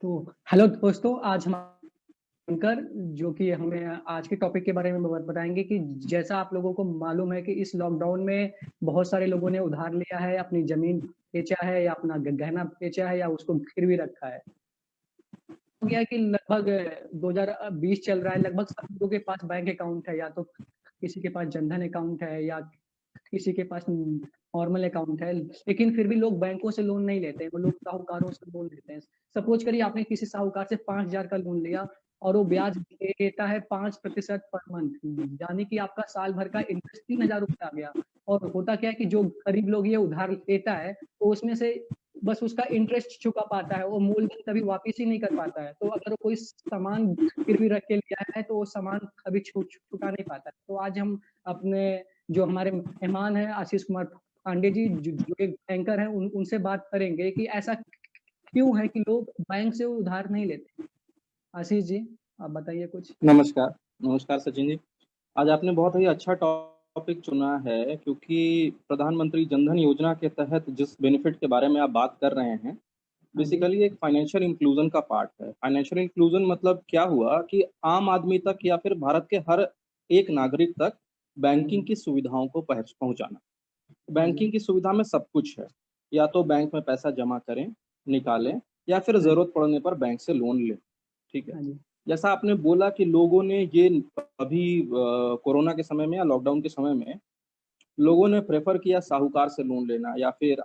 तो हेलो दोस्तों, आज हम अंकर जो कि हमें आज के टॉपिक के बारे में बताएंगे कि जैसा आप लोगों को मालूम है कि इस लॉकडाउन में बहुत सारे लोगों ने उधार लिया है, अपनी जमीन बेचा है या अपना गहना बेचा है या उसको गिरवी रखा है। हो गया है कि लगभग 2020 चल रहा है, लगभग सब लोगों के पास बैंक अकाउंट है, या तो किसी के पास जनधन अकाउंट है या किसी के पास नॉर्मल अकाउंट है, लेकिन फिर भी लोग बैंकों से लोन नहीं लेते हैं, वो लोग साहूकारों से लोन लेते हैं। सपोज करिए आपने किसी साहूकार से 5,000 का लोन लिया और वो ब्याज देता है 5% पर मंथ, यानी कि आपका साल भर का इंटरेस्ट 3,000 रुपये आ गया। और होता क्या है कि जो गरीब लोग ये उधार लेता है, तो उसमें से बस उसका इंटरेस्ट चुका पाता है, वो मूलधन कभी वापिस ही नहीं कर पाता है। तो अगर कोई सामान गिरवी रख के लिया है तो वो सामान कभी चुका नहीं पाता है। तो आज हम अपने जो हमारे मेहमान हैं आशीष कुमार पांडे जी, जो एक बैंकर हैं, उनसे बात करेंगे कि ऐसा क्यों है कि लोग बैंक से उधार नहीं लेते। आशीष जी, आप बताइए कुछ। नमस्कार। नमस्कार सचिन जी। आज आपने बहुत ही अच्छा टॉपिक चुना है क्योंकि प्रधानमंत्री जनधन योजना के तहत जिस बेनिफिट के बारे में आप बात कर रहे हैं, हाँ जी। बेसिकली एक फाइनेंशियल इंक्लूजन का पार्ट है। फाइनेंशियल इंक्लूजन मतलब क्या हुआ कि आम आदमी तक या फिर भारत के हर एक नागरिक तक बैंकिंग की सुविधाओं को पहुंचाना। हाँ जी। बैंकिंग की सुविधा में सब कुछ है। या तो बैंक में पैसा जमा करें, निकालें या फिर हाँ जी। ज़रूरत पड़ने पर बैंक से लोन लें। ठीक है। हाँ जी। जैसा आपने बोला कि लोगों ने ये अभी कोरोना के समय में या लॉकडाउन के समय में लोगों ने प्रेफर किया साहूकार से लोन लेना या फिर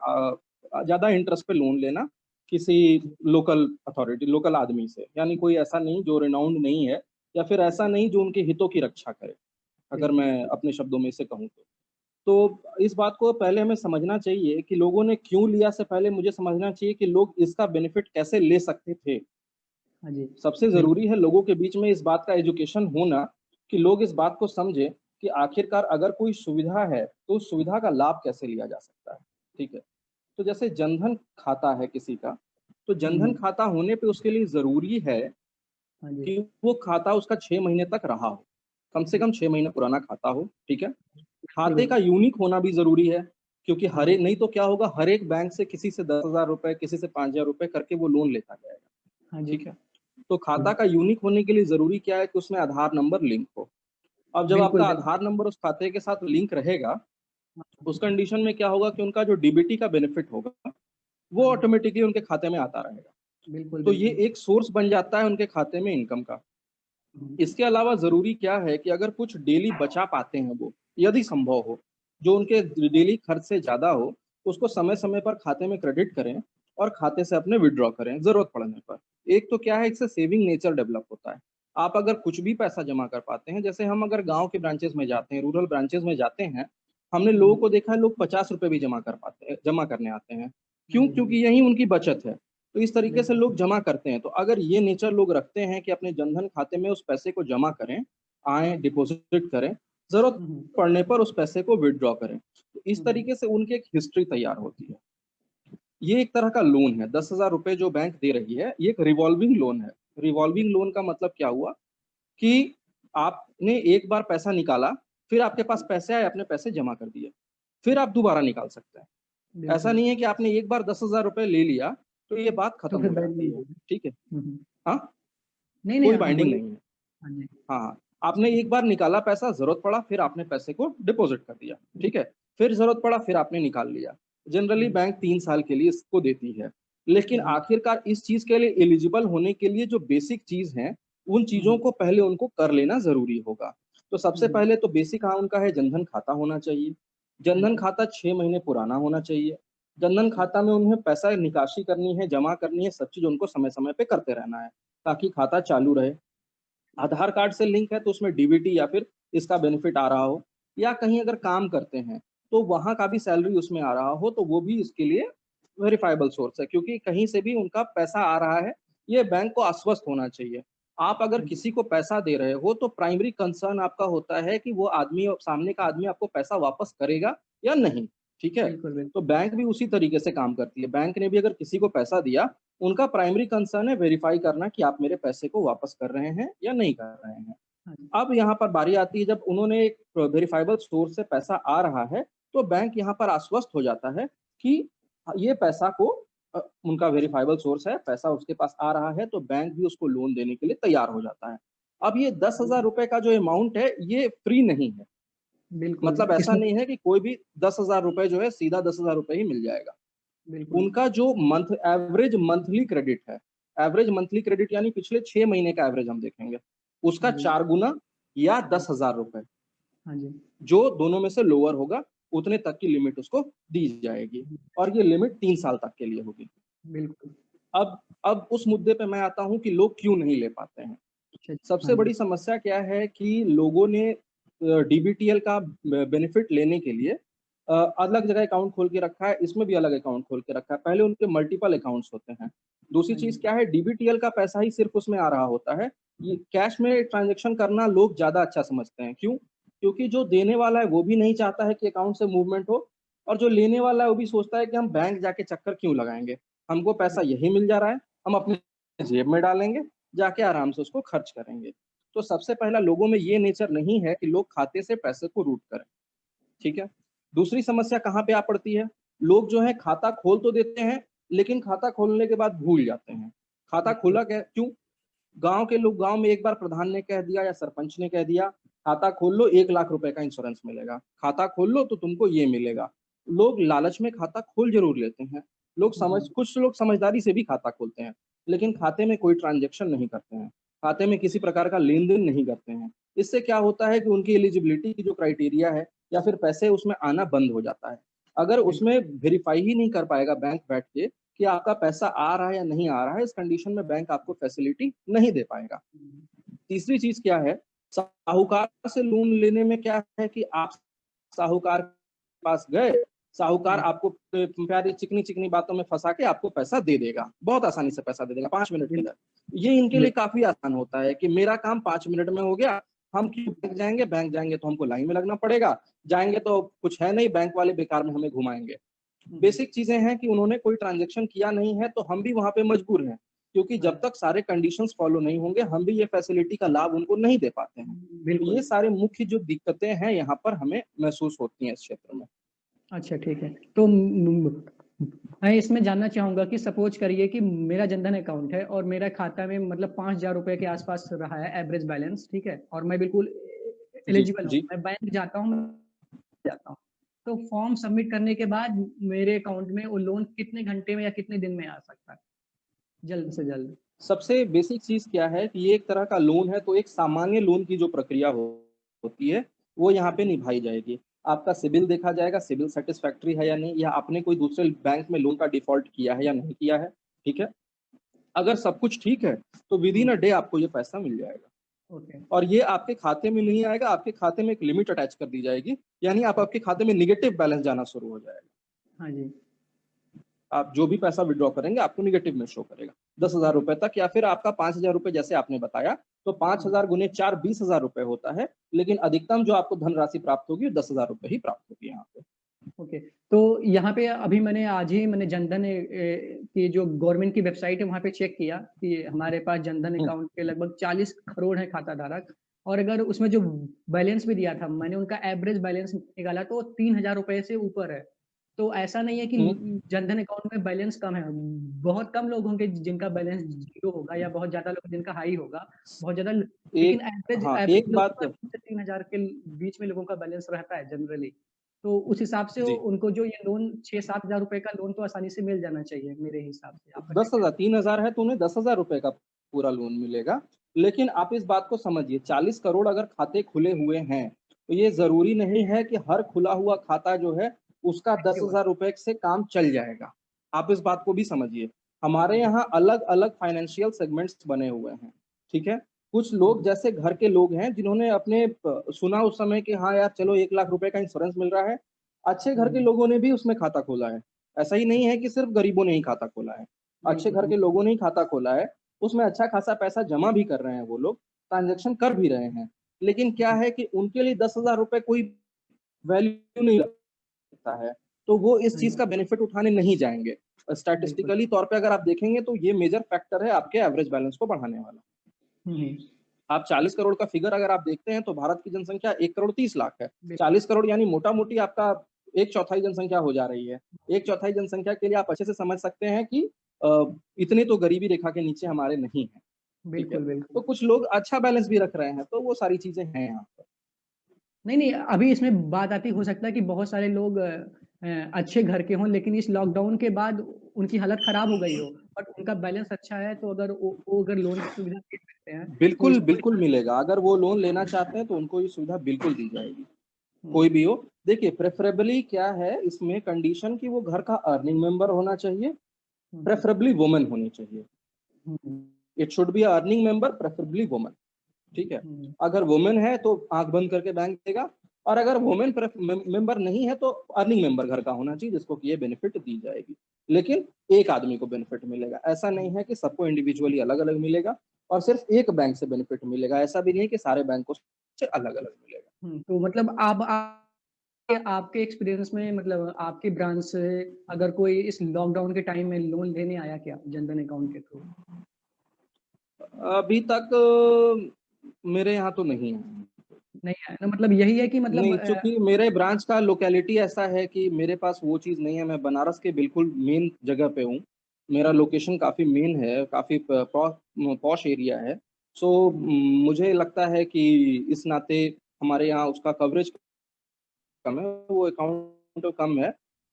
ज़्यादा इंटरेस्ट पे लोन लेना किसी लोकल अथॉरिटी, लोकल आदमी से, यानी कोई ऐसा नहीं जो रिनाउंड नहीं है या फिर ऐसा नहीं जो उनके हितों की रक्षा करे, अगर बिल्कुल। मैं अपने शब्दों में इसे कहूँ तो। इस बात को पहले हमें समझना चाहिए कि लोगों ने क्यों लिया, से पहले मुझे समझना चाहिए कि लोग इसका बेनिफिट कैसे ले सकते थे। हाँ जी। सबसे बिल्कुल। ज़रूरी है लोगों के बीच में इस बात का एजुकेशन होना कि लोग इस बात को समझें कि आखिरकार अगर कोई सुविधा है, तो उस सुविधा का लाभ कैसे लिया जा सकता है। ठीक है? तो जैसे जनधन खाता है किसी का, तो जनधन हम्म। खाता होने पे उसके लिए ज़रूरी है हाँ जी। कि वो खाता उसका 6 महीने तक रहा हो। कम से कम 6 महीने पुराना खाता हो, ठीक है? बिल्कुल। खाते का यूनिक होना भी ज़रूरी है, क्योंकि हाँ हर जी। एक, नहीं तो क्या होगा, हर एक बैंक से किसी से 10,000 रुपए, किसी से 5,000 रुपए करके वो लोन लेता जाएगा। हाँ जी। ठीक है? तो खाता का यूनिक होने के लिए ज़रूरी क्या है कि उसमें आधार नंबर लिंक हो। अब जब बिल्कुल। आपका बिल्कुल। आधार नंबर उस खाते के साथ लिंक रहेगा, उस कंडीशन में क्या होगा कि उनका जो डीबीटी का बेनिफिट होगा, वो हाँ जी। ऑटोमेटिकली उनके खाते में आता रहेगा। बिल्कुल। तो ये बिल्कुल। एक सोर्स बन जाता है उनके खाते में इनकम का। इसके अलावा ज़रूरी क्या है कि अगर कुछ डेली बचा पाते हैं वो, यदि संभव हो, जो उनके डेली खर्च से ज़्यादा हो, उसको समय-समय पर खाते में क्रेडिट करें और खाते से अपने विथड्रॉ करें ज़रूरत पड़ने पर। एक तो क्या है, इससे सेविंग नेचर डेवलप होता है। आप अगर कुछ भी पैसा जमा कर पाते हैं, जैसे हम अगर गाँव के ब्रांचेज़ में जाते हैं, रूरल ब्रांचेज़ में जाते हैं, हमने लोगों को देखा है, लोग ₹50 भी जमा करने आते हैं। हाँ क्यों? जी। हाँ क्योंकि जी। यही उनकी बचत है। तो इस तरीके से बिल्कुल। लोग जमा करते हैं। तो अगर ये नेचर लोग रखते हैं कि अपने जनधन खाते में उस पैसे को जमा करें, आएँ डिपॉज़िट करें, ज़रूरत हम्म। पड़ने पर उस पैसे को विथड्रॉ करें। तो इस हम्म। तरीके से उनकी एक हिस्ट्री तैयार होती है। ये एक तरह का लोन है, 10,000 रुपए जो बैंक दे रही है, ये एक रिवॉल्विंग लोन है। रिवॉल्विंग लोन का मतलब क्या हुआ कि आपने एक बार पैसा निकाला, फिर आपके पास पैसे आए, आपने पैसे जमा कर दिए, फिर आप दोबारा निकाल सकते हैं। ऐसा बिल्कुल। नहीं है कि आपने एक बार 10,000 रुपए ले लिया, तो ये बात तो खत्म फिर हो बैंक जाती नहीं है। होगी। ठीक है? हम्म। हाँ? नहीं नहीं, कोई हाँ बाइंडिंग बोलिए। नहीं है। हाँ जी। हाँ, हाँ। आपने एक बार निकाला पैसा, ज़रूरत पड़ा, फिर आपने पैसे को डिपॉज़िट कर दिया, ठीक है? फिर ज़रूरत पड़ा, फिर आपने निकाल लिया। जनरली हम्म। बैंक 3 साल के लिए इसको देती है। लेकिन हम्म। आखिरकार इस चीज़ के लिए एलिजिबल होने के लिए जो बेसिक चीज़ हैं, उन चीज़ों हम्म। को पहले उनको कर लेना ज़रूरी होगा। तो सबसे हम्म। पहले तो बेसिक हाँ उनका है, जनधन खाता होना चाहिए। हाँ जनधन जी। खाता 6 महीने पुराना होना चाहिए। जनधन खाता में उन्हें पैसा निकासी करनी है, जमा करनी है, सब चीज़ उनको समय-समय पे करते रहना है, ताकि खाता चालू रहे। आधार कार्ड से लिंक है तो उसमें डीबीटी या फिर इसका बेनिफिट आ रहा हो, या कहीं अगर काम करते हैं तो वहाँ का भी सैलरी उसमें आ रहा हो, तो वो भी इसके लिए वेरिफाइबल सोर्स है, क्योंकि कहीं से भी उनका पैसा आ रहा है, ये बैंक को आश्वस्त होना चाहिए। आप अगर हाँ जी। किसी को पैसा दे रहे हो तो प्राइमरी कंसर्न आपका होता है कि वो आदमी, सामने का आदमी आपको पैसा वापस करेगा या नहीं। ठीक है? बिल्कुल। बिल्कुल। तो बैंक भी उसी तरीके से काम करती है। बैंक ने भी अगर किसी को पैसा दिया, उनका प्राइमरी कंसर्न है वेरीफाई करना कि आप मेरे पैसे को वापस कर रहे हैं या नहीं कर रहे हैं। हाँ जी। अब यहाँ पर बारी आती है, जब उन्होंने एक वेरिफाइबल सोर्स से पैसा आ रहा है, तो बैंक यहाँ पर आश्वस्त हो जाता है कि ये पैसा को उनका वेरीफाइबल सोर्स है, पैसा उसके पास आ रहा है, तो बैंक भी उसको लोन देने के लिए तैयार हो जाता है। अब ये 10,000 रुपए का जो अमाउंट है, ये फ्री नहीं है। बिल्कुल, मतलब ऐसा इसमें नहीं है कि कोई भी 10,000 रुपए जो है सीधा 10,000 रुपए ही मिल जाएगा। बिल्कुल, उनका जो एवरेज मंथली क्रेडिट है, एवरेज मंथली क्रेडिट यानी पिछले 6 महीने का एवरेज हम देखेंगे, उसका हाँ जी, 4 गुना या 10,000 रुपए, हाँ जी, जो दोनों में से लोअर होगा, उतने तक की लिमिट उसको दी जाएगी, और ये लिमिट 3 साल तक के लिए होगी। बिल्कुल। अब उस मुद्दे पे मैं आता हूँ कि लोग क्यों नहीं ले पाते हैं। अच्छा, हाँ सबसे जी, बड़ी समस्या क्या है कि लोगों ने डीबीटीएल का बेनिफिट लेने के लिए अलग जगह अकाउंट खोल के रखा है, इसमें भी अलग अकाउंट खोल के रखा है। पहले उनके मल्टीपल अकाउंट्स होते हैं। दूसरी हाँ चीज जी, क्या है, डीबीटीएल का पैसा ही सिर्फ उसमें आ रहा होता है। ये कैश में ट्रांजेक्शन करना लोग ज्यादा अच्छा समझते हैं। क्यों? क्योंकि जो देने वाला है वो भी नहीं चाहता है कि अकाउंट से मूवमेंट हो, और जो लेने वाला है वो भी सोचता है कि हम बैंक जाके चक्कर क्यों लगाएंगे, हमको पैसा यही मिल जा रहा है, हम अपने जेब में डालेंगे, जाके आराम से उसको खर्च करेंगे। तो सबसे पहला, लोगों में ये नेचर नहीं है कि लोग खाते से पैसे को रूट करें। ठीक है। दूसरी समस्या कहाँ पे आ पड़ती है, लोग जो है खाता खोल तो देते हैं, लेकिन खाता खोलने के बाद भूल जाते हैं। खाता बिल्कुल, खोला क्या, क्यों? गांव के लोग, गांव में एक बार प्रधान ने कह दिया या सरपंच ने कह दिया, खाता खोल लो, 1 लाख रुपए का इंश्योरेंस मिलेगा, खाता खोल लो तो तुमको ये मिलेगा। लोग लालच में खाता खोल जरूर लेते हैं। जी, कुछ लोग समझदारी से भी खाता खोलते हैं, लेकिन खाते में कोई ट्रांजेक्शन नहीं करते हैं, खाते में किसी प्रकार का लेन देन नहीं करते हैं। इससे क्या होता है कि उनकी एलिजिबिलिटी की जो क्राइटेरिया है, या फिर पैसे उसमें आना बंद हो जाता है। अगर बिल्कुल, उसमें वेरीफाई ही नहीं कर पाएगा बैंक बैठ के कि आपका पैसा आ रहा है या नहीं आ रहा है, इस कंडीशन में बैंक आपको फैसिलिटी नहीं दे पाएगा। तीसरी चीज क्या है, साहूकार से लोन लेने में क्या है कि आप साहूकार के पास गए, साहूकार हाँ, आपको प्यारी चिकनी चिकनी बातों में फंसा के आपको पैसा दे देगा, बहुत आसानी से पैसा दे देगा 5 मिनट के बिल अंदर। ये इनके लिए बिल काफी आसान होता है कि मेरा काम 5 मिनट में हो गया, हम क्यों बैंक जाएंगे तो हमको लाइन में लगना पड़ेगा, जाएंगे तो कुछ है नहीं, बैंक वाले बेकार में हमें घुमाएंगे। हुँ, बेसिक चीजें हैं कि उन्होंने कोई ट्रांजेक्शन किया नहीं है, तो हम भी वहां पे मजबूर हैं, क्योंकि हाँ, जब तक सारे कंडीशंस फॉलो नहीं होंगे, हम भी ये फैसिलिटी का लाभ उनको नहीं दे पाते हैं। तो बिल्कुल। ये सारे मुख्य जो दिक्कतें हैं यहाँ पर हमें महसूस होती हैं इस क्षेत्र में। अच्छा, ठीक है। तो मैं इसमें जानना चाहूँगा कि सपोज़ करिए कि मेरा जनधन अकाउंट है और मेरा खाता में मतलब ₹5000 के आस-पास रहा है एवरेज बैलेंस, ठीक है? और मैं बिल्कुल जी एलिजिबल हूँ। जी। मैं बैंक जाता हूँ, तो फॉर्म सबमिट करने के बाद मेरे अकाउंट में वो लोन कितने घंटे में या कितने दिन में आ सकता है? जल्द से जल्द? सबसे बेसिक चीज क्या है कि ये एक तरह का लोन है, तो एक सामान्य लोन की जो प्रक्रिया होती है, वो यहाँ पे निभाई जाएगी। आपका सिबिल देखा जाएगा, सिबिल सेटिस्फैक्ट्री है या नहीं, या आपने कोई दूसरे बैंक में लोन का डिफॉल्ट किया है या नहीं किया है। ठीक है। अगर सब कुछ ठीक है, तो with in hmm, a day आपको ये पैसा मिल जाएगा। ओके। और ये आपके खाते में नहीं आएगा, आपके खाते में एक लिमिट अटैच कर दी जाएगी, यानी आप हाँ, आपके खाते में निगेटिव बैलेंस जाना शुरू हो जाएगा। हाँ जी। आप जो भी पैसा विड्रॉ करेंगे आपको निगेटिव में शो करेगा 10,000 रुपए तक, या फिर आपका 5,000 रुपए जैसे आपने बताया, तो हुँ, 5,000 गुने 4 20,000 रुपए होता है, लेकिन अधिकतम जो आपको धनराशि प्राप्त होगी 10,000 रुपए ही प्राप्त होगी यहाँ पे। ओके। तो यहाँ पे अभी मैंने आज ही मैंने जनधन की जो गवर्नमेंट की वेबसाइट है वहाँ पे चेक किया कि हमारे पास जनधन हम्म, अकाउंट के लगभग 40 करोड़ है खाता धारक और अगर उसमें जो बैलेंस भी दिया था मैंने उनका एवरेज बैलेंस निकाला तो 3000 रुपए से ऊपर है। तो ऐसा नहीं है कि हम्म, जनधन अकाउंट में बैलेंस कम है। बहुत कम लोग होंगे जिनका बैलेंस 0 होगा या बहुत ज़्यादा लोग जिनका हाई होगा। बहुत ज़्यादा लेकिन एक एवरेज हाँ, एवरेज एक लोगों बात। का 2 से 3000 के बीच में लोगों का बैलेंस रहता है जनरली। तो उस हिसाब से जी, उनको जो ये लोन 6-7 हज़ार रुपए का लोन तो आसानी से मिल जाना चाहिए मेरे हिसाब से। आपका क्या 10,000, कहना 3,000 है तो उन्हें 10,000 रुपए का पूरा लोन मिलेगा। लेकिन आप इस बात को समझिए, 40 करोड़ अगर खाते खुले हुए हैं, तो ये जरूरी नहीं है कि हर खुला हुआ खाता जो है उसका है? दस एक्टिव है। हजार रुपए से काम चल जाएगा। आप इस बात को भी समझिए। हमारे जी। यहाँ अलग अलग फाइनेंशियल सेगमेंट्स बने हुए हैं। ठीक है। कुछ लोग, हुँ, जैसे घर के लोग हैं, जिन्होंने अपने सुना उस समय कि हाँ यार चलो 1 लाख रुपए का इंश्योरेंस मिल रहा है, अच्छे घर के हुँ, लोगों ने भी उसमें खाता खोला है। ऐसा ही नहीं है कि सिर्फ गरीबों ने ही खाता खोला है, अच्छे बिल्कुल, घर के बिल्कुल। लोगों ने ही खाता खोला है। उसमें अच्छा खासा पैसा जमा भी कर रहे हैं, वो लोग ट्रांजेक्शन कर भी रहे हैं। लेकिन क्या हुँ, है कि उनके लिए 10,000 रुपए कोई वैल्यू नहीं रखता है, तो वो इस हाँ चीज जी, का बेनिफिट उठाने नहीं जाएंगे। बिल्कुल। स्टैटिस्टिकली तौर पे अगर आप देखेंगे तो ये मेजर फैक्टर है आपके एवरेज बैलेंस को बढ़ाने वाला। हुँ, हुँ। आप 40 करोड़ का फिगर अगर आप देखते हैं, तो भारत की जनसंख्या 1 करोड़ 30 लाख है। बिल 40 करोड़ यानी मोटा मोटी आपका एक चौथाई जनसंख्या हो जा रही है। एक चौथाई जनसंख्या के लिए आप अच्छे से समझ सकते हैं कि इतने तो गरीबी रेखा के नीचे हमारे नहीं है, ठीक है। बिल्कुल, तो बिल्कुल। कुछ लोग अच्छा बैलेंस भी रख रहे हैं, तो वो सारी चीजें हैं यहाँ पर। नहीं, नहीं, अभी इसमें बात आती हो सकता है कि बहुत सारे लोग अच्छे घर के हों, लेकिन इस लॉकडाउन के बाद उनकी हालत खराब हो गई हो, बट उनका बैलेंस अच्छा है, तो अगर वो अगर लोन की सुविधा ले सकते हैं, तो बिल्कुल, इसमें बिल्कुल मिलेगा। अगर वो लोन लेना चाहते हैं तो उनको ये सुविधा बिल्कुल दी जाएगी, कोई हुँ, भी हो। देखिए प्रेफरेबली क्या है इसमें कंडीशन कि वो घर का अर्निंग मेंबर होना चाहिए, हुँ, हुँ, प्रेफरेबली वुमन होनी चाहिए। Hmm, hmm, it should be earning member, preferably woman, ठीक है। हुँ, अगर वुमेन है तो आंख बंद करके बैंक देगा, और अगर वुमेन मेंबर नहीं है तो अर्निंग मेंबर घर का होना चाहिए, जिसको कि ये बेनिफिट दी जाएगी। लेकिन एक आदमी को बेनिफिट मिलेगा, ऐसा नहीं है कि सबको इंडिविजुअली अलग अलग मिलेगा, और सिर्फ एक बैंक से बेनिफिट मिलेगा, ऐसा भी नहीं है कि सारे बैंकों से अलग अलग मिलेगा। तो मतलब आपके एक्सपीरियंस में मतलब आपकी ब्रांच से अगर कोई इस लॉकडाउन के टाइम में लोन लेने आया क्या जनधन अकाउंट के थ्रू? अभी तक मेरे यहाँ तो नहीं है। नहीं आया ना, मतलब यही है कि मतलब नहीं, चूंकि मेरे ब्रांच का लोकेलिटी ऐसा है कि मेरे पास वो चीज़ नहीं है। मैं बनारस के बिल्कुल मेन जगह पे हूँ। मेरा लोकेशन काफ़ी मेन है, काफ़ी पॉश एरिया है। सो हुँ, मुझे लगता है कि इस नाते हमारे यहाँ उसका कवरेज कम है, वो अकाउंट कम है।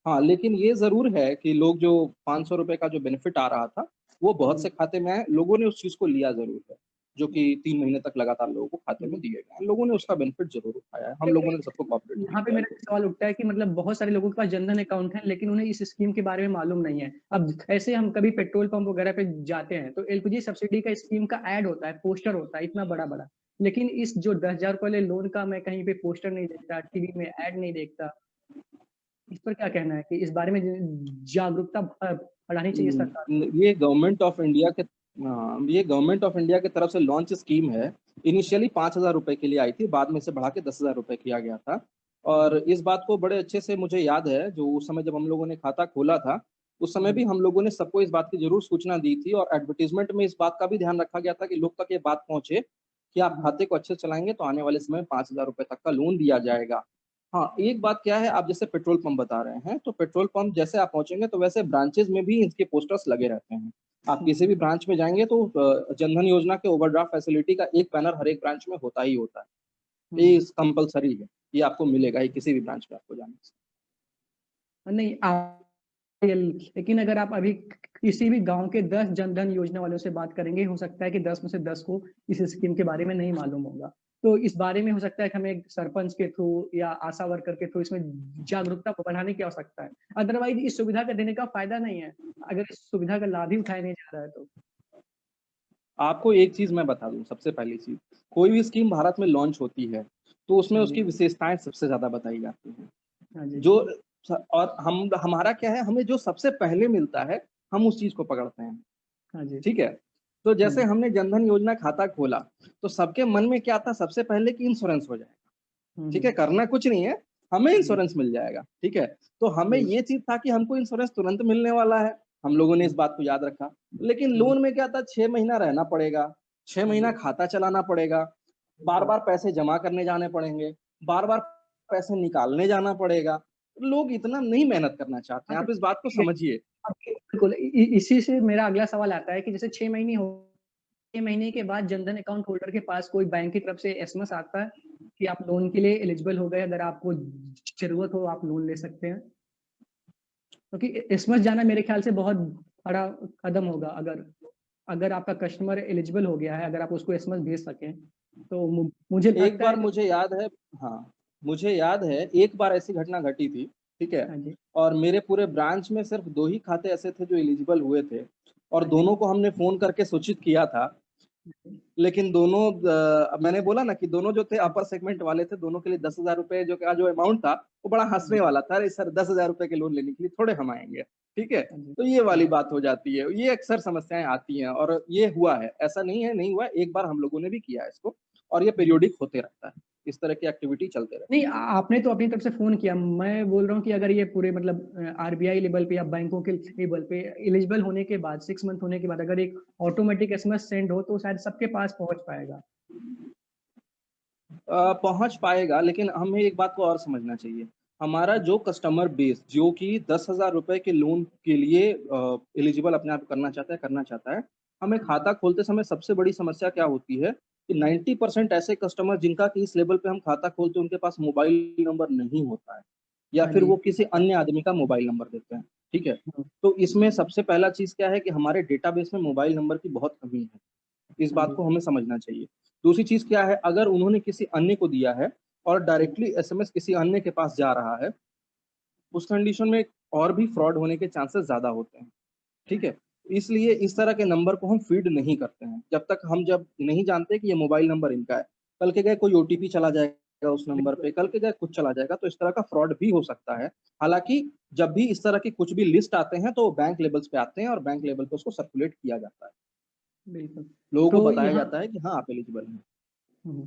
हाँ, लेकिन ये ज़रूर है कि लोग जो ₹500 का जो बेनिफिट आ रहा था, वो बहुत हुँ, से खाते में आए। लोगों ने उस चीज़ को लिया ज़रूर है, जो कि 3 महीने तक लगातार लोगों को खाते में हुँ। दिए गए हैं। लोगों ने उसका बेनिफिट ज़रूर उठाया है। हम लेकिन लोगों ने सबको कोऑपरेट भी यहाँ पे किया है। मेरा एक सवाल उठता है कि मतलब बहुत सारे लोगों के पास जनधन अकाउंट है, लेकिन उन्हें इस स्कीम के बारे में मालूम नहीं है। अब ऐसे हम कभी पेट्रोल पंप वगैरह पे जाते हैं, तो एलपीजी सब्सिडी का स्कीम का ऐड होता है, पोस्टर होता है इतना बड़ा-बड़ा। लेकिन इस जो 10,000 वाले लोन का मैं कहीं पे पोस्टर नहीं देखता, टीवी में ऐड नहीं देखता। इस पर क्या कहना है कि इस बारे में जागरूकता बढ़ानी चाहिए सरकार को? ये गवर्नमेंट ऑफ इंडिया के ये गवर्नमेंट ऑफ इंडिया की तरफ से लॉन्च स्कीम है। इनिशियली ₹5,000 के लिए आई थी, बाद में इसे बढ़ा के ₹10,000 किया गया था। और इस बात को बड़े अच्छे से मुझे याद है, जो उस समय जब हम लोगों ने खाता खोला था, उस समय भी हुँ, हम लोगों ने सबको इस बात की ज़रूर सूचना दी थी, और एडवर्टाइज़मेंट में इस बात का भी ध्यान रखा गया था कि लोग तक ये बात पहुँचे कि आप हुँ, खाते को अच्छे से चलाएँगे तो आने वाले समय में ₹5,000 तक का लोन दिया जाएगा। हाँ, एक बात क्या है, आप जैसे पेट्रोल पंप बता रहे हैं, तो पेट्रोल पंप जैसे आप पहुँचेंगे तो वैसे ब्रांचेज़ में भी इसके पोस्टर्स लगे रहते हैं। आप किसी हुँ, भी ब्रांच में जाएँगे तो जनधन योजना के ओवरड्राफ्ट फैसिलिटी का एक बैनर हर एक ब्रांच में होता ही होता है। हुँ। ये कंपल्सरी है, ये आपको मिलेगा ही किसी भी ब्रांच में आपको जाने से। नहीं लेकिन अगर आप अभी किसी भी गाँव के 10 जनधन योजना वालों से बात करेंगे, हो सकता है कि 10 में से 10 को इस स्कीम के बारे में नहीं मालूम होगा। तो इस बारे में हो सकता है कि हमें एक सरपंच के थ्रू या आशा वर्कर के थ्रू इसमें जागरूकता बढ़ाने की आवश्यकता है। अदरवाइज़ इस सुविधा का देने का फ़ायदा नहीं है, अगर इस सुविधा का लाभ ही उठाया नहीं जा रहा है तो। आपको एक चीज़ मैं बता दूँ, सबसे पहली चीज़, कोई भी स्कीम भारत में लॉन्च होती है, तो उसमें हाँ उसकी जी, विशेषताएँ सबसे ज़्यादा बताई जाती हैं। हाँ जी, जो और हमारा क्या है, हमें जो सबसे पहले मिलता है, हम उस चीज़ को पकड़ते हैं। हाँ जी। ठीक है? तो जैसे हुँ, हमने जनधन योजना खाता खोला, तो सबके मन में क्या था सबसे पहले कि इंश्योरेंस हो जाएगा, हुँ, ठीक है? हुँ, करना कुछ नहीं है, हमें जी, इंश्योरेंस मिल जाएगा, ठीक है? तो हमें जी, ये चीज़ था कि हमको इंश्योरेंस तुरंत मिलने वाला है, हम लोगों ने हुँ, इस बात को याद रखा। लेकिन हुँ, लोन में क्या था, 6 महीना रहना पड़ेगा, 6 हाँ महीना जी, खाता चलाना पड़ेगा, बिल्कुल। बार-बार पैसे जमा करने जाने पड़ेंगे, बार-बार पैसे निकालने जाना पड़ेगा। लोग इतना नहीं मेहनत करना चाहते हाँ, हैं, तो आप इस बात को ठीक है। समझिए। अब बिल्कुल इसी से मेरा अगला सवाल आता है कि जैसे 6 महीने हो 6 महीने के बाद जनधन अकाउंट होल्डर के पास कोई बैंक की तरफ से एसएमएस आता है कि आप लोन के लिए एलिजिबल हो गए, अगर आपको ज़रूरत हो आप लोन ले सकते हैं। क्योंकि एसएमएस जाना मेरे ख्याल से बहुत बड़ा कदम होगा, अगर अगर आपका कस्टमर एलिजिबल हो गया है, अगर आप उसको एसएमएस भेज सकें, तो मुझे एक लगता है बार कि मुझे याद है, हाँ, मुझे याद है एक बार ऐसी घटना घटी थी, ठीक है? हाँ जी, और मेरे पूरे ब्रांच में सिर्फ 2 ही खाते ऐसे थे जो एलिजिबल हुए थे, और हाँ जी, दोनों को हमने फ़ोन करके सूचित किया था। लेकिन दोनों मैंने बोला ना कि दोनों जो थे अपर सेगमेंट वाले थे, दोनों के लिए ₹10,000 जो अमाउंट था, वो बड़ा हाँ हँसने जी, वाला था। अरे सर ₹10,000 के लोन लेने के लिए थोड़े हम आएँगे, ठीक है? हाँ जी, तो ये वाली हाँ, बात हो जाती है। ये अक्सर समस्याएँ आती हैं, और ये हुआ है, ऐसा नहीं है नहीं हुआ है, एक बार हम लोगों ने भी किया है इसको, और ये हुँ। पीरियोडिक होते रहता है। इस तरह की एक्टिविटी चलते रहती नहीं, आपने तो अपनी तरफ से फ़ोन किया। मैं बोल रहा हूँ कि अगर ये पूरे मतलब आरबीआई लेवल पे या बैंकों के लेवल पे एलिजिबल होने के बाद 6 मंथ होने के बाद अगर एक ऑटोमेटिक एसएमएस सेंड हो तो शायद सबके पास पहुँच पाएगा। पहुँच पाएगा, लेकिन हमें एक बात को और समझना चाहिए। हमारा जो कस्टमर बेस जो कि 10,000 रुपए के लोन के लिए एलिजिबल अपने आप करना चाहता है, हमें खाता खोलते समय सबसे बड़ी समस्या क्या होती है कि 90% ऐसे कस्टमर जिनका कि इस लेवल पे हम खाता खोलते हैं, उनके पास मोबाइल नंबर नहीं होता है या हाँ फिर जी। वो किसी अन्य आदमी का मोबाइल नंबर देते हैं, ठीक है? हुँ, तो इसमें सबसे पहला चीज़ क्या है कि हमारे डेटाबेस में मोबाइल नंबर की बहुत कमी है। इस हाँ बात जी। को हमें समझना चाहिए। दूसरी चीज़ क्या है, अगर उन्होंने किसी अन्य को दिया है और हुँ, डायरेक्टली एसएमएस किसी अन्य के पास जा रहा है, उस कंडीशन में और भी फ्रॉड होने के चांसेस ज़्यादा होते हैं, ठीक है? इसलिए इस तरह के नंबर को हम फीड नहीं करते हैं, जब नहीं जानते कि ये मोबाइल नंबर इनका है। कल के गए कोई ओटीपी चला जाएगा उस नंबर बिल्कुल। पे, कल के गए कुछ चला जाएगा, तो इस तरह का फ्रॉड भी हो सकता है। हालाँकि जब भी इस तरह के कुछ भी लिस्ट आते हैं, तो वो बैंक लेवल्स पे आते हैं और बैंक लेवल पे उसको सर्कुलेट किया जाता है। बिल्कुल। लोगों को तो बताया यहाँ जाता है कि हाँ, आप एलिजिबल हैं। हुँ।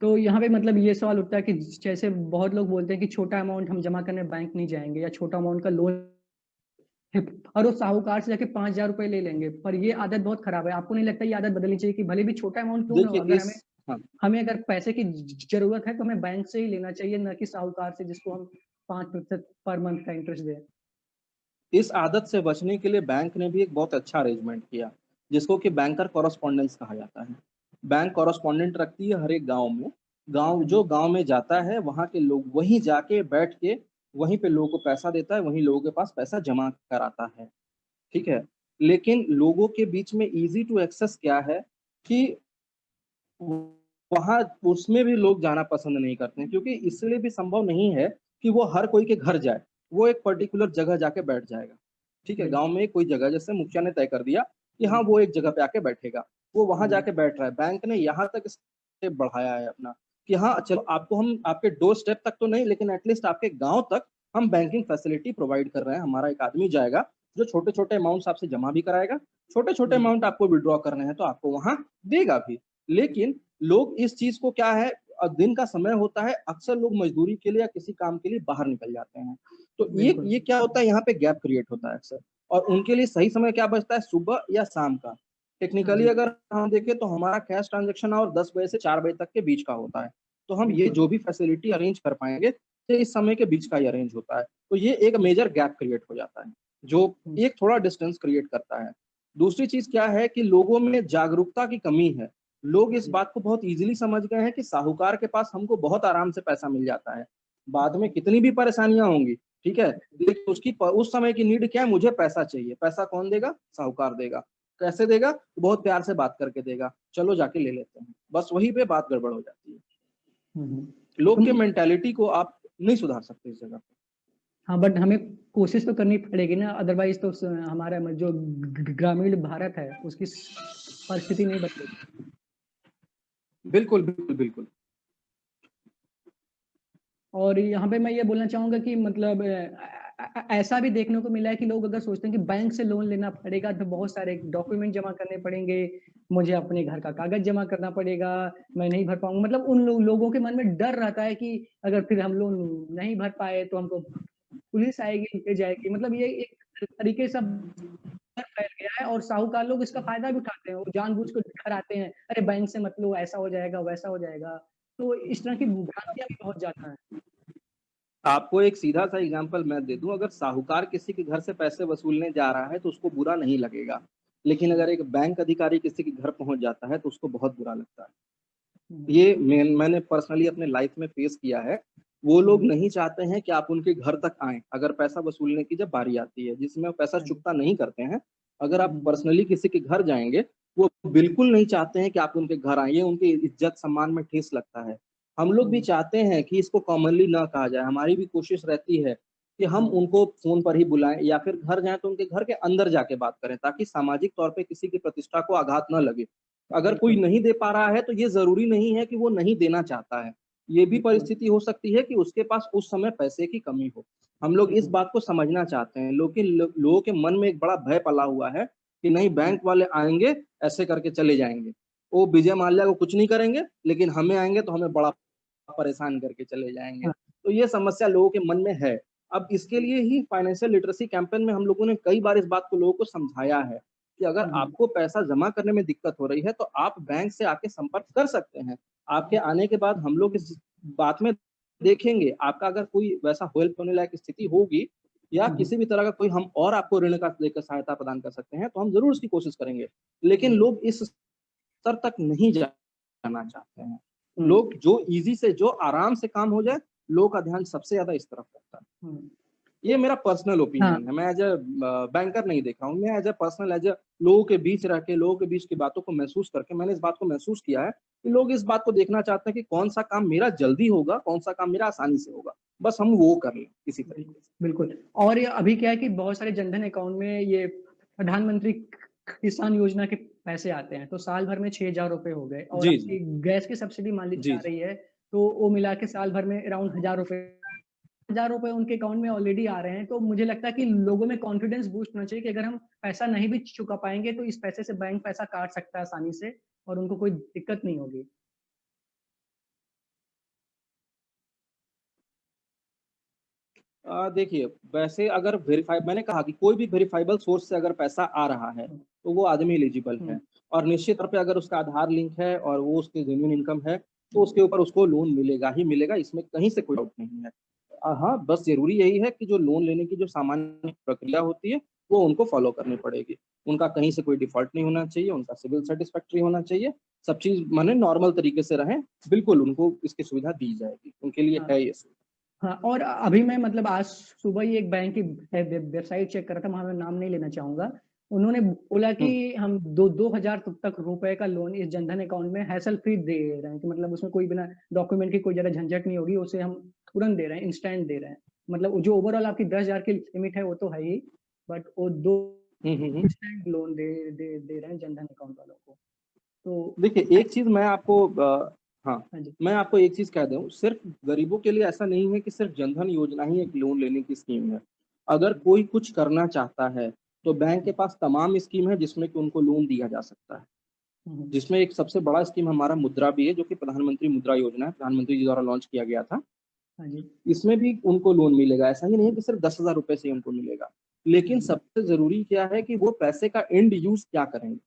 तो यहाँ पे मतलब ये सवाल उठता है कि जैसे बहुत लोग बोलते हैं कि छोटा अमाउंट हम जमा करने बैंक नहीं जाएँगे या छोटा अमाउंट का लोन और वो साहूकार से जाके ₹5000 ले लेंगे। पर ये आदत बहुत खराब है। आपको नहीं लगता ये आदत बदलनी चाहिए कि भले भी छोटा अमाउंट क्यों ना हो, देखिए अगर इस हाँ, हमें अगर पैसे की ज़रूरत है तो हमें बैंक से ही लेना चाहिए, ना कि साहूकार से जिसको हम 5% पर मंथ का इंटरेस्ट दें। इस आदत से बचने के लिए बैंक ने भी एक बहुत अच्छा अरेंजमेंट किया, जिसको कि बैंकर कॉरेस्पॉन्डेंस कहा जाता है। बैंक कॉरेस्पॉन्डेंट रखती है हर एक गाँव में। हाँ जो जी। गाँव में जाता है, वहाँ के लोग वहीं जाके बैठ के, वहीं पे लोगों को पैसा देता है, वहीं लोगों के पास पैसा जमा कराता है, ठीक है? लेकिन लोगों के बीच में ईज़ी टू एक्सेस क्या है कि वहाँ उसमें भी लोग जाना पसंद नहीं करते हैं क्योंकि इसलिए भी संभव नहीं है कि वो हर कोई के घर जाए। वो एक पर्टिकुलर जगह जाके बैठ जाएगा। ठीक है? गाँव बिल्कुल। में कोई जगह जैसे मुखिया ने तय कर दिया कि हाँ, हुँ, वो एक जगह पे आके बैठेगा। वो वहाँ हुँ, जाके बैठ रहा है। बैंक ने यहाँ तक स्टेप बढ़ाया है अपना कि हाँ, चलो आपको हम आपके डोर स्टेप तक तो नहीं लेकिन एट लीस्ट आपके गाँव तक हम बैंकिंग फैसिलिटी प्रोवाइड कर रहे हैं। हमारा एक आदमी जाएगा जो छोटे-छोटे अमाउंट्स आपसे जमा भी कराएगा। छोटे-छोटे हुँ, अमाउंट आपको विथड्रॉ करने हैं तो आपको वहाँ देगा भी। लेकिन लोग इस चीज़ को क्या है दिन का समय होता है, अक्सर लोग मज़दूरी के लिए या किसी काम के लिए बाहर निकल जाते हैं। तो बिल्कुल। ये क्या होता है यहाँ पे गैप क्रिएट होता है अक्सर और उनके लिए सही समय क्या बचता है सुबह या शाम का। हाँ टेक्निकली जी, अगर हम देखें तो हमारा कैश ट्रांज़ैक्शन और 10 बजे से 4 बजे तक के बीच का होता है। तो हम ये बिल्कुल। जो भी फैसिलिटी अरेंज कर पाएँगे, तो इस समय के बीच का ही अरेंज होता है। तो ये एक मेजर गैप क्रिएट हो जाता है, जो हुँ, एक थोड़ा डिस्टेंस क्रिएट करता है। दूसरी चीज़ क्या है कि लोगों में जागरूकता की कमी है। लोग हाँ इस जी, बात को बहुत ईज़िली समझ गए हैं कि साहूकार के पास हमको बहुत आराम से पैसा मिल जाता है। बाद में कितनी भी परेशानियाँ होंगी, ठीक है? लेकिन उस समय की नीड क्या है मुझे पैसा चाहिए। पैसा कौन देगा? साहूकार देगा। कैसे देगा? बहुत प्यार से बात करके देगा। चलो जाके ले लेते हैं। बस वहीं पे बात गड़बड़ हो जाती है। हुँ, हुँ। लोग के तुम मेंटालिटी को आप नहीं सुधार सकते इस जगह पे। हाँ, बट हमें कोशिश तो करनी पड़ेगी ना, अदरवाइज़ तो हमारा जो ग्रामीण भारत है, उसकी परिस्थिति नहीं बदलेगी। बिल्कुल, बिल्कुल, बिल्कुल। और यहाँ पे मैं ये बोलना चाहूँगा कि मतलब ऐसा भी देखने को मिला है कि लोग अगर सोचते हैं कि बैंक से लोन लेना पड़ेगा तो बहुत सारे डॉक्यूमेंट जमा करने पड़ेंगे, मुझे अपने घर का कागज़ जमा करना पड़ेगा, मैं नहीं भर पाऊँगा। मतलब उन लोगों के मन में डर रहता है कि अगर फिर हम लोन नहीं भर पाए तो हमको पुलिस आएगी, ले जाएगी। मतलब ये एक तरीके से डर फैल गया है और साहूकार लोग इसका फ़ायदा भी उठाते हैं। वो जानबूझ के डराते हैं, अरे बैंक से मत लो, ऐसा हो जाएगा, वैसा हो जाएगा। तो इस तरह की भ्रांतियाँ भी बहुत ज़्यादा हैं। आपको एक सीधा-सा एग्ज़ाम्पल मैं दे दूँ, अगर साहूकार किसी के घर से पैसे वसूलने जा रहा है, तो उसको बुरा नहीं लगेगा। लेकिन अगर एक बैंक अधिकारी किसी के घर पहुँच जाता है, तो उसको बहुत बुरा लगता है। हुँ, ये मैंने पर्सनली अपने लाइफ़ में फ़ेस किया है। वो लोग हुँ, नहीं चाहते हैं कि आप उनके घर तक आएँ, अगर पैसा वसूलने की जब बारी आती है, जिसमें वो पैसा हाँ जी। चुकता नहीं करते हैं। अगर आप हुँ, पर्सनली किसी के घर जाएँगे, वो बिल्कुल नहीं चाहते हैं कि आप उनके घर आएँ, ये उनकी इज़्ज़त-सम्मान में ठेस लगता है। हम लोग भी हुँ, चाहते हैं कि इसको कॉमनली ना कहा जाए, हमारी भी कोशिश रहती है कि हम हुँ, उनको फ़ोन पर ही बुलाएँ या फिर घर जाएँ तो उनके घर के अंदर जाके बात करें, ताकि सामाजिक तौर पे किसी की प्रतिष्ठा को आघात ना लगे। अगर कोई बिल्कुल, नहीं दे पा रहा है तो ये ज़रूरी नहीं है कि वो नहीं देना चाहता है। ये भी बिल्कुल। परिस्थिति हो सकती है कि उसके पास उस समय पैसे की कमी हो। हम लोग इस हुँ, बात को समझना चाहते हैं, लोगों के मन में एक बड़ा भय पला हुआ है कि नहीं हुँ, बैंक वाले आएँगे, ऐसे करके चले जाएँगे। वो विजय माल्या को कुछ नहीं करेंगे, लेकिन हमें आएँगे तो हमें बड़ा परेशान करके चले जाएँगे। हाँ, तो ये समस्या लोगों के मन में है। अब इसके लिए ही फाइनेंशियल लिटरेसी कैंपेन में हम लोगों ने कई बार इस बात को लोगों को समझाया है कि अगर हुँ, हुँ, आपको पैसा जमा करने में दिक्कत हो रही है, तो आप बैंक से आके संपर्क कर सकते हैं। आपके आने के बाद हम लोग इस बात में देखेंगे आपका अगर कोई वैसा हेल्प होने लायक स्थिति होगी या किसी भी तरह का कोई हम और आपको ऋण का लेकर सहायता प्रदान कर सकते हैं, तो हम ज़रूर उसकी कोशिश करेंगे। लेकिन लोग इस स्तर तक नहीं जाना चाहते हैं। लोग जो ईज़ी से, जो आराम से काम हो जाए, लोगों का ध्यान सबसे ज़्यादा इस तरफ रहता है। ये मेरा पर्सनल ओपिनियन है। मैं एज़ अ बैंकर नहीं देख रहा हूँ। मैं as a personal, as a लोगों के बीच रह के, लोगों के बीच की बातों को महसूस करके मैंने इस बात को महसूस किया है कि लोग इस बात को देखना चाहते हैं कि कौन-सा काम मेरा जल्दी होगा, कौन-सा काम मेरा आसानी से होगा। बस हम वो कर लें किसी तरीके से। बिल्कुल। और ये अभी क्या है कि बहुत सारे जनधन अकाउंट में ये प्रधानमंत्री किसान योजना के पैसे आते हैं, तो साल भर में 6,000 रुपए हो गए और जी, जी। आपकी गैस की सब्सिडी मान लीजिए जी, आ जी। रही है, तो वो मिला के साल भर में अराउंड 1,000 रुपए, 1,000 रुपए उनके अकाउंट में ऑलरेडी आ रहे हैं, तो मुझे लगता है कि लोगों में कॉन्फिडेंस बूस्ट होना चाहिए कि अगर हम पैसा नहीं भी चुका पाएँगे, तो इस पैसे से बैंक पैसा काट सकता है आसानी से और उनको कोई दिक्कत नहीं होगी। देखिए, वैसे अगर मैंने कहा कि कोई भी वेरिफाइबल सोर्स से अगर पैसा आ रहा है, हुँ, तो वो आदमी एलिजिबल हुँ, है और निश्चित तौर पे अगर उसका आधार लिंक है और वो उसकी जेन्युइन इनकम है, तो उसके ऊपर उसको लोन मिलेगा ही मिलेगा, इसमें कहीं से कोई डाउट नहीं है। हाँ, बस ज़रूरी यही है कि जो लोन लेने की जो सामान्य प्रक्रिया होती है, वो उनको फ़ॉलो करनी पड़ेगी। उनका कहीं से कोई डिफ़ॉल्ट नहीं होना चाहिए, उनका सिविल सैटिस्फैक्टरी होना चाहिए, सब चीज़ माने नॉर्मल तरीके से रहें, बिल्कुल उनको इसकी सुविधा दी जाएगी, उनके लिए हाँ। है ये सुविधा। हाँ, और अभी मैं मतलब आज सुबह ही एक बैंक की वेबसाइट चेक कर रहा था, वहाँ मैं नाम नहीं लेना चाहूँगा। उन्होंने बोला कि हुँ, हम दो 2,000 तक रुपए का लोन इस जनधन अकाउंट में हैसल फ्री दे रहे हैं कि मतलब उसमें कोई बिना डॉक्यूमेंट की कोई ज़्यादा झंझट नहीं होगी, उसे हम तुरंत दे रहे हैं, इंस्टेंट दे रहे हैं। मतलब जो ओवरऑल आपकी 10,000 की लिमिट है वो तो है ही, बट वो 2 हुँ, हुँ, हुँ। इंस्टेंट लोन दे रहे हैं जनधन अकाउंट वालों को। तो देखिए, एक चीज़ मैं आपको हाँ, हाँ जी। मैं आपको एक चीज़ कह दूँ, सिर्फ़ गरीबों के लिए ऐसा नहीं है कि सिर्फ़ जनधन योजना ही एक लोन लेने की स्कीम है। अगर कोई कुछ करना चाहता है, तो बैंक के पास तमाम स्कीम है जिसमें कि उनको लोन दिया जा सकता है। हुँ, हुँ। जिसमें एक सबसे बड़ा स्कीम हमारा मुद्रा भी है, जो कि प्रधानमंत्री मुद्रा योजना है, प्रधानमंत्री जी द्वारा लॉन्च किया गया था। हाँ जी। इसमें भी उनको लोन मिलेगा, ऐसा ही नहीं है कि सिर्फ़ 10,000 रुपए से ही उनको मिलेगा। हाँ लेकिन जी। सबसे ज़रूरी क्या है कि वो पैसे का एंड यूज़ क्या करेंगे?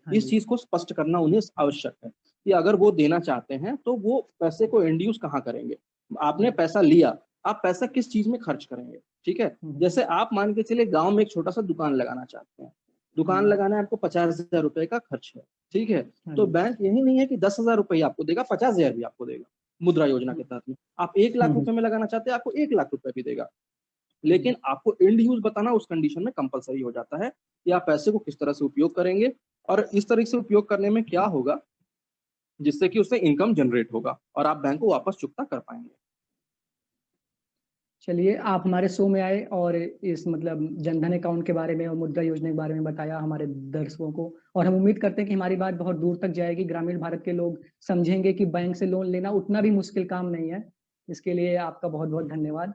हाँ इस जी। चीज़ को स्पष्ट करना उन्हें आवश्यक है, कि अगर वो देना चाहते हैं, तो वो पैसे को एंड यूज़ कहाँ करेंगे? हाँ आपने जी। पैसा लिया, आप पैसा किस चीज़ में खर्च करेंगे, ठीक है? हुँ, हुँ। जैसे आप मान के चलिए गाँव में एक छोटा-सा दुकान लगाना चाहते हैं, हाँ दुकान जी। लगाना है आपको 50,000 रुपए का खर्च है, ठीक है? हाँ तो जी। बैंक यही नहीं है कि 10,000 रुपए ही आपको देगा, 50,000 भी आपको देगा, मुद्रा योजना हुँ, के तहत में। आप 1 हुँ, लाख हुँ, रुपए में लगाना चाहते हैं, आपको 1 लाख रुपए भी देगा। हुँ। लेकिन आपको एंड यूज़ बताना उस कंडीशन में कंपल्सरी हो जाता है, कि आप पैसे को किस तरह से उपयोग करेंगे और इस तरह से उपयोग करने में क्या होगा जिससे कि उससे इनकम जनरेट होगा और आप बैंक को वापस चुकता कर पाएँगे। चलिए, आप हमारे शो में आए और इस मतलब जनधन अकाउंट के बारे में और मुद्रा योजना के बारे में बताया हमारे दर्शकों को और हम उम्मीद करते हैं कि हमारी बात बहुत दूर तक जाएगी, ग्रामीण भारत के लोग समझेंगे कि बैंक से लोन लेना उतना भी मुश्किल काम नहीं है। इसके लिए आपका बहुत-बहुत धन्यवाद।